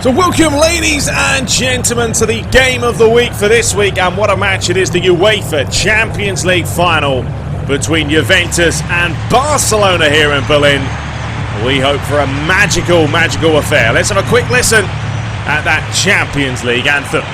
So welcome, ladies and gentlemen, to the game of the week for this week, and what a match it is, the UEFA Champions League final between Juventus and Barcelona here in Berlin. We hope for a magical affair. Let's have a quick listen at that Champions League anthem.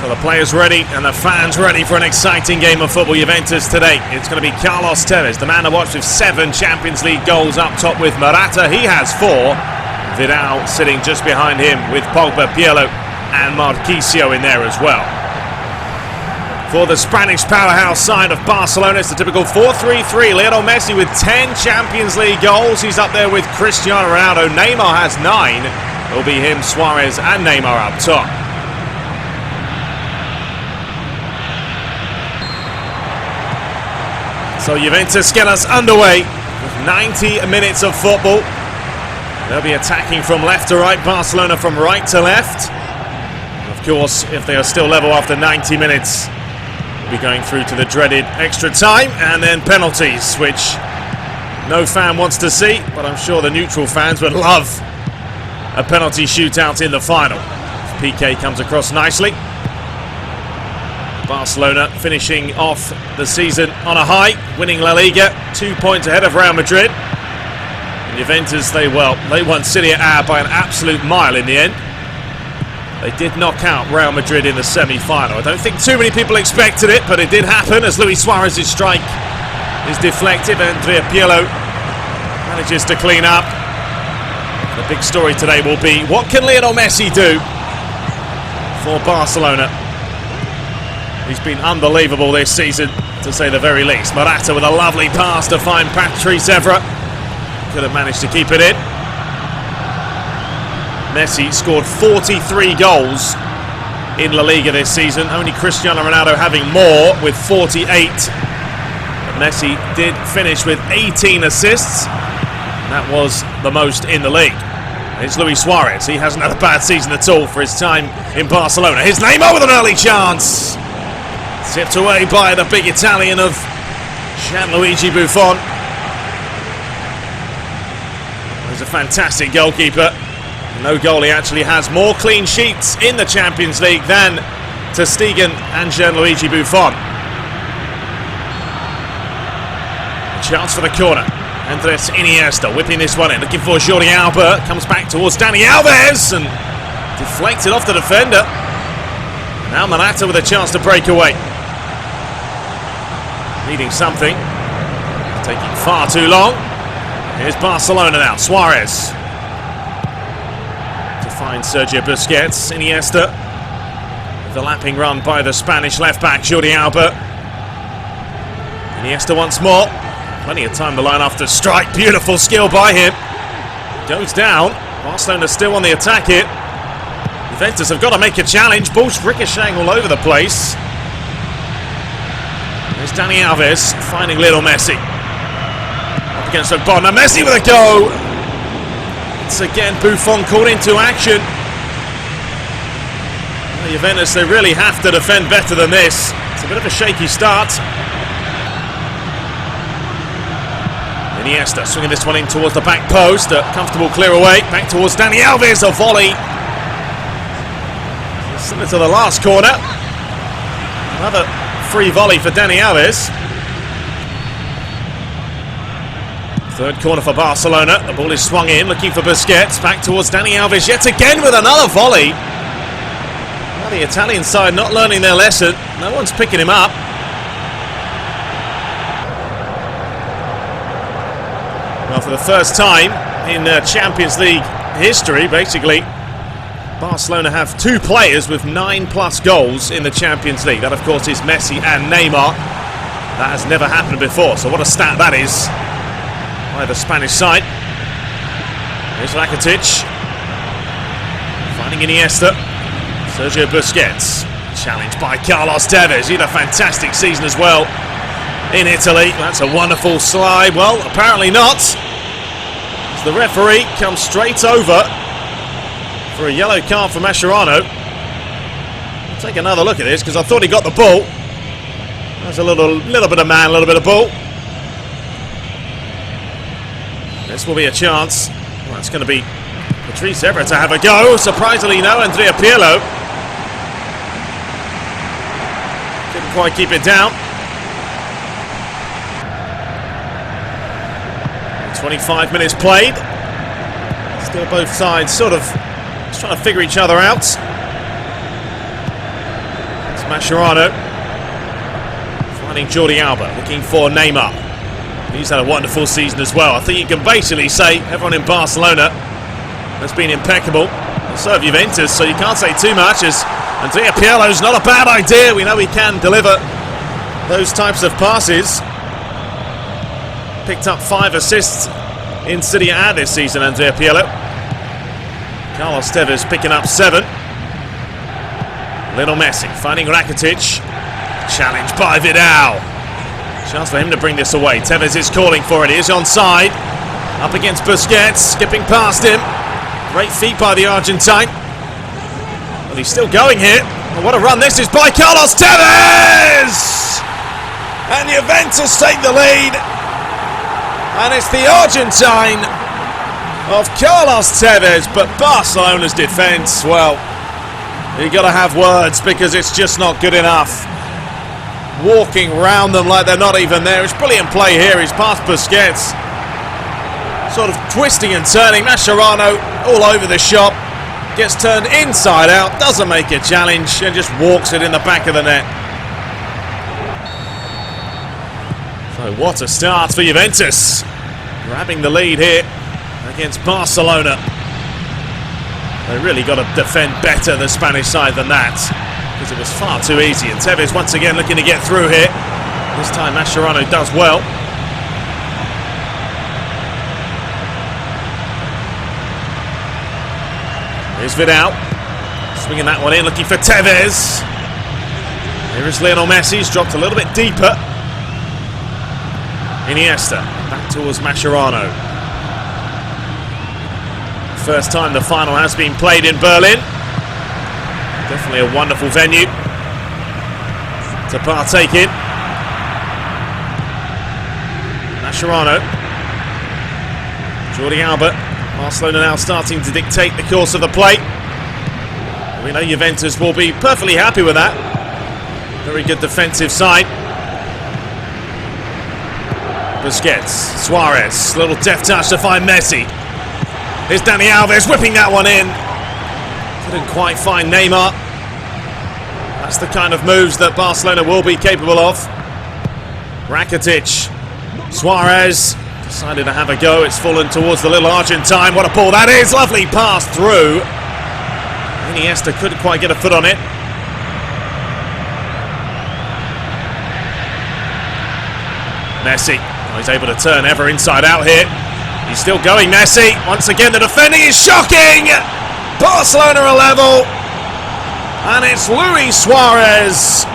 The players ready and the fans ready for an exciting game of football. Juventus today, it's going to be Carlos Tevez, the man to watch, with 7 Champions League goals, up top with Morata. He has 4. Vidal sitting just behind him with Pogba, Pirlo and Marquisio in there as well. For the Spanish powerhouse side of Barcelona, it's the typical 4-3-3. Lionel Messi with 10 Champions League goals. He's up there with Cristiano Ronaldo. Neymar has 9. It'll be him, Suarez and Neymar up top. So Juventus get us underway with 90 minutes of football. They'll be attacking from left to right, Barcelona from right to left. Of course, if they are still level after 90 minutes, we'll be going through to the dreaded extra time and then penalties, which no fan wants to see, but I'm sure the neutral fans would love a penalty shootout in the final. PK comes across nicely. Barcelona finishing off the season on a high, winning La Liga, 2 points ahead of Real Madrid. And Juventus, they won Serie A by an absolute mile in the end. They did knock out Real Madrid in the semi-final. I don't think too many people expected it, but it did happen as Luis Suarez's strike is deflected. Andrea Pirlo manages to clean up. The big story today will be, what can Lionel Messi do for Barcelona? He's been unbelievable this season, to say the very least. Morata with a lovely pass to find Patrice Evra. Could have managed to keep it in. Messi scored 43 goals in La Liga this season. Only Cristiano Ronaldo having more with 48. But Messi did finish with 18 assists. That was the most in the league. It's Luis Suarez. He hasn't had a bad season at all for his time in Barcelona. His Neymar with an early chance. Tipped away by the big Italian of Gianluigi Buffon. He's a fantastic goalkeeper. No goalie actually has more clean sheets in the Champions League than ter Stegen and Gianluigi Buffon. A chance for the corner. Andres Iniesta whipping this one in, looking for Jordi Alba. Comes back towards Dani Alves and deflected off the defender. Now Morata with a chance to break away. Needing something. Taking far too long. Here's Barcelona now. Suarez. To find Sergio Busquets. Iniesta. The lapping run by the Spanish left-back, Jordi Alba. Iniesta once more. Plenty of time to line after strike. Beautiful skill by him. Goes down. Barcelona still on the attack here. Juventus have got to make a challenge. Ball's ricocheting all over the place. There's Dani Alves finding little Messi. Up against Ogbonna. Messi with a go. It's again Buffon called into action. Well, Juventus, they really have to defend better than this. It's a bit of a shaky start. Iniesta swinging this one in towards the back post. A comfortable clear away. Back towards Dani Alves. A volley. Similar to the last corner. Another free volley for Dani Alves. Third corner for Barcelona. The ball is swung in, looking for Busquets. Back towards Dani Alves yet again with another volley. Well, the Italian side not learning their lesson. No one's picking him up. Well, for the first time in Champions League history, basically, Barcelona have 2 players with 9+ goals in the Champions League. That, of course, is Messi and Neymar. That has never happened before, so what a stat that is by the Spanish side. Here's Rakitic. Finding Iniesta. Sergio Busquets. Challenged by Carlos Tevez. He had a fantastic season as well in Italy. That's a wonderful slide. Well, apparently not. As the referee comes straight over for a yellow card for Mascherano. I'll take another look at this because I thought he got the ball. There's a little bit of man, a little bit of ball. This will be a chance. Well, it's going to be Patrice Evra to have a go. Surprisingly, no, Andrea Pirlo. Couldn't quite keep it down. 25 minutes played. Still both sides sort of just trying to figure each other out. It's Mascherano finding Jordi Alba, looking for Neymar. He's had a wonderful season as well. I think you can basically say everyone in Barcelona has been impeccable. So have Juventus, so you can't say too much, as Andrea Pirlo's not a bad idea. We know he can deliver those types of passes. Picked up 5 assists in Serie A this season, Andrea Pirlo. Carlos Tevez picking up 7. Lionel Messi finding Rakitic. Challenged by Vidal. Chance for him to bring this away. Tevez is calling for it. He is onside. Up against Busquets. Skipping past him. Great feet by the Argentine. Well, he's still going here. Oh, what a run this is by Carlos Tevez! And Juventus take the lead. And it's the Argentine of Carlos Tevez. But Barcelona's defence, well, you've got to have words because it's just not good enough. Walking round them like they're not even there. It's brilliant play here. He's past Busquets. Sort of twisting and turning. Mascherano all over the shop. Gets turned inside out. Doesn't make a challenge and just walks it in the back of the net. So what a start for Juventus. Grabbing the lead here against Barcelona. They really got to defend better, the Spanish side, than that, because it was far too easy. And Tevez once again looking to get through here. This time Mascherano does well. Here's Vidal. Swinging that one in, looking for Tevez. Here is Lionel Messi. He's dropped a little bit deeper. Iniesta. Back towards Mascherano. First time the final has been played in Berlin. Definitely a wonderful venue to partake in. Mascherano. Jordi Alba. Barcelona now starting to dictate the course of the play. We know Juventus will be perfectly happy with that. Very good defensive side. Busquets. Suarez. Little deft touch to find Messi. Here's Dani Alves whipping that one in. Couldn't quite find Neymar. That's the kind of moves that Barcelona will be capable of. Rakitic. Suarez decided to have a go. It's fallen towards the little Argentine. What a ball that is. Lovely pass through. Iniesta couldn't quite get a foot on it. Messi. Oh, he's able to turn Evra inside out here. He's still going, Messi. Once again, the defending is shocking. Barcelona are level. And it's Luis Suarez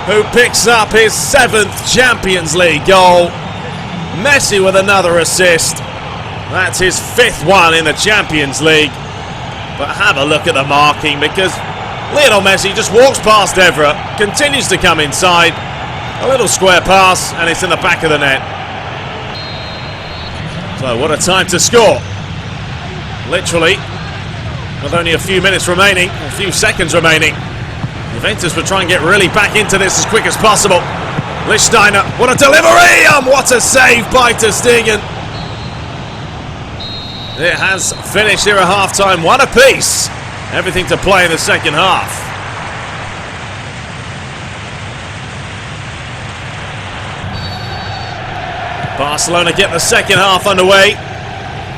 who picks up his 7th Champions League goal. Messi with another assist. That's his 5th one in the Champions League. But have a look at the marking, because Lionel Messi just walks past Evra, continues to come inside. A little square pass, and it's in the back of the net. So what a time to score. Literally, with only a few minutes remaining, a few seconds remaining. Juventus will try and get really back into this as quick as possible. Lichtsteiner, what a delivery! And what a save by ter Stegen. It has finished here at half-time, 1 apiece. Everything to play in the second half. Barcelona get the second half underway.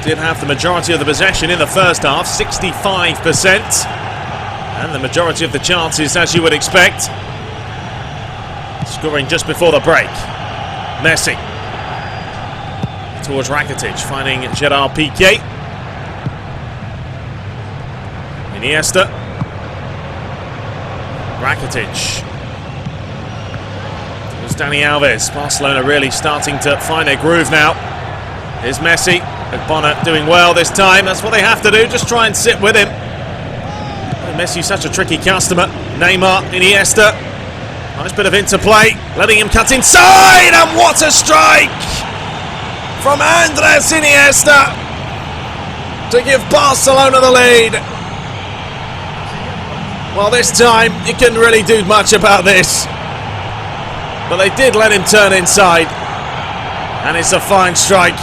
did have the majority of the possession in the first half, 65%. And the majority of the chances, as you would expect. Scoring just before the break. Messi. Towards Rakitic, finding Gerard Piqué. Iniesta. Rakitic. Towards Dani Alves. Barcelona really starting to find their groove now. Here's Messi. Bonner doing well this time. That's what they have to do, just try and sit with him. Messi's such a tricky customer. Neymar, Iniesta. Nice bit of interplay. Letting him cut inside. And what a strike from Andres Iniesta to give Barcelona the lead. Well, this time you couldn't really do much about this, but they did let him turn inside, and it's a fine strike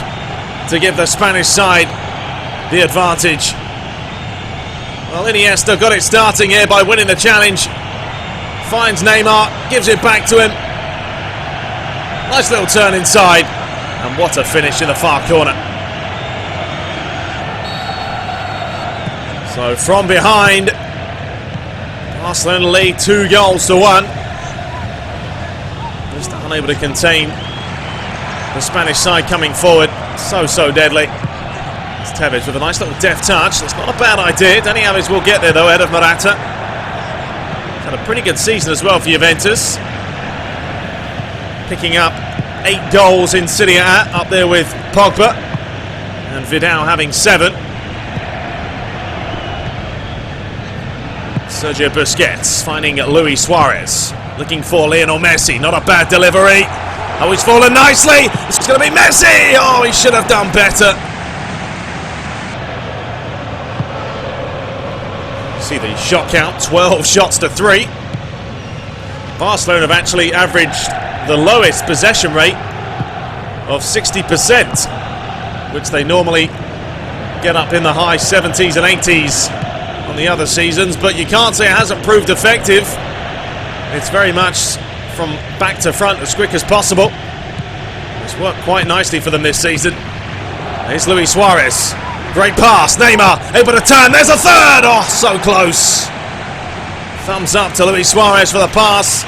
to give the Spanish side the advantage. Well, Iniesta got it starting here by winning the challenge. Finds Neymar, gives it back to him. Nice little turn inside. And what a finish in the far corner. So from behind, Barcelona lead 2-1. Just unable to contain the Spanish side coming forward. So deadly. It's Tevez with a nice little deft touch. That's not a bad idea. Dani Alves will get there though, ahead of Morata. He's had a pretty good season as well for Juventus. Picking up 8 goals in Serie A, up there with Pogba. And Vidal having 7. Sergio Busquets finding Luis Suarez. Looking for Lionel Messi. Not a bad delivery. Oh, he's fallen nicely. This is going to be Messi. Oh, he should have done better. See the shot count, 12 shots to 3. Barcelona have actually averaged the lowest possession rate of 60%, which they normally get up in the high 70s and 80s on the other seasons, but you can't say it hasn't proved effective. It's very much from back to front as quick as possible. It's worked quite nicely for them this season. Here's Luis Suarez. Great pass. Neymar able to turn. There's a third. Oh, so close. Thumbs up to Luis Suarez for the pass.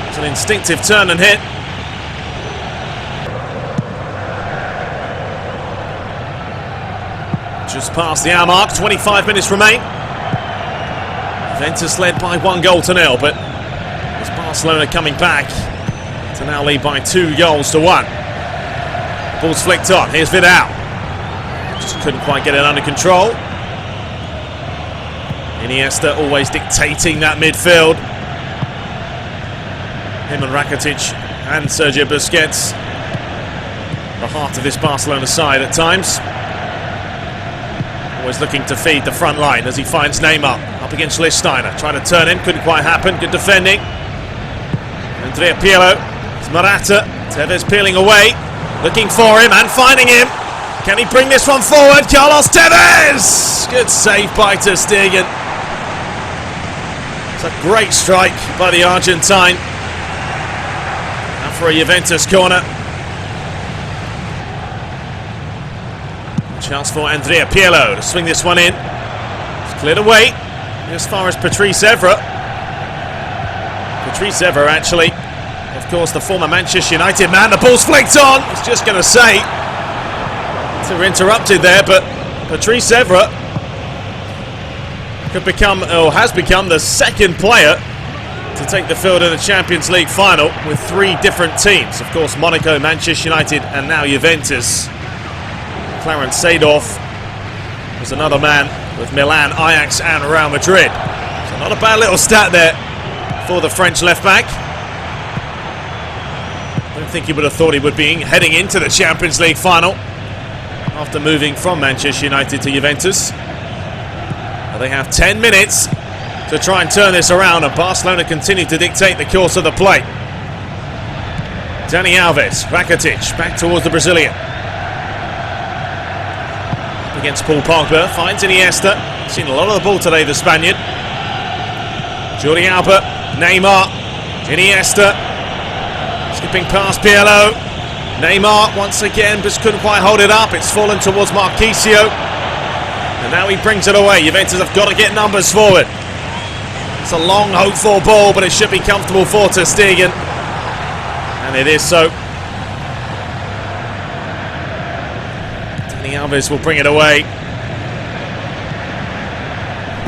It's an instinctive turn and hit. Just past the hour mark. 25 minutes remain. Juventus led by 1-0, but it's Barcelona coming back to now lead by 2-1. Ball's flicked on. Here's Vidal. Just couldn't quite get it under control. Iniesta always dictating that midfield. Him and Rakitic and Sergio Busquets, the heart of this Barcelona side at times. Always looking to feed the front line as he finds Neymar up against Lichtsteiner. Trying to turn him, couldn't quite happen. Good defending. Andrea Pirlo. It's Morata. Tevez peeling away. Looking for him and finding him. Can he bring this one forward? Carlos Tevez! Good save by Ter Stegen. It's a great strike by the Argentine. And for a Juventus corner. Chance for Andrea Pirlo to swing this one in. It's cleared away as far as Patrice Evra. Patrice Evra, actually, of course, the former Manchester United man. The ball's flicked on. I was just going to say, we're interrupted there, but Patrice Evra could become, or has become, the second player to take the field in the Champions League final with 3 different teams. Of course, Monaco, Manchester United, and now Juventus. Clarence Seedorf was another man with Milan, Ajax and Real Madrid. So not a bad little stat there for the French left-back. I don't think he would have thought he would be heading into the Champions League final after moving from Manchester United to Juventus. But they have 10 minutes to try and turn this around, and Barcelona continue to dictate the course of the play. Dani Alves, Rakitic, back towards the Brazilian. Against Paul Pogba, finds Iniesta. Seen a lot of the ball today, the Spaniard. Jordi Alba, Neymar, Iniesta. Skipping past Pirlo. Neymar once again just couldn't quite hold it up. It's fallen towards Marquisio. And now he brings it away. Juventus have got to get numbers forward. It's a long, hopeful ball, but it should be comfortable for ter Stegen. And it is so. Dani Alves will bring it away.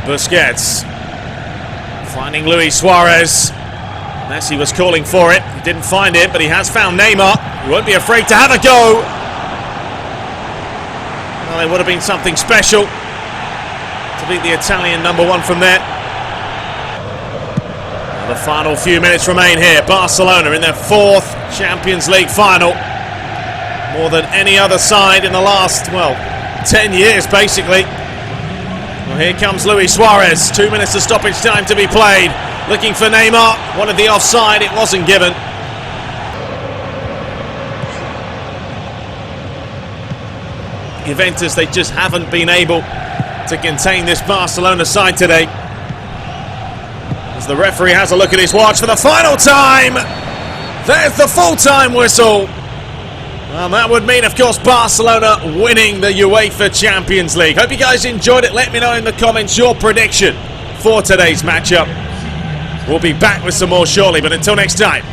Busquets finding Luis Suarez. Messi was calling for it. He didn't find it, but he has found Neymar. He won't be afraid to have a go. Well, it would have been something special to beat the Italian #1 from there. Now the final few minutes remain here. Barcelona in their 4th Champions League final. More than any other side in the last, 10 years basically. Well, here comes Luis Suarez. 2 minutes of stoppage time to be played. Looking for Neymar. Wanted the offside. It wasn't given. Juventus, they just haven't been able to contain this Barcelona side today. As the referee has a look at his watch for the final time. There's the full-time whistle. Well, that would mean, of course, Barcelona winning the UEFA Champions League. Hope you guys enjoyed it. Let me know in the comments your prediction for today's matchup. We'll be back with some more shortly, but until next time,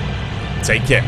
take care.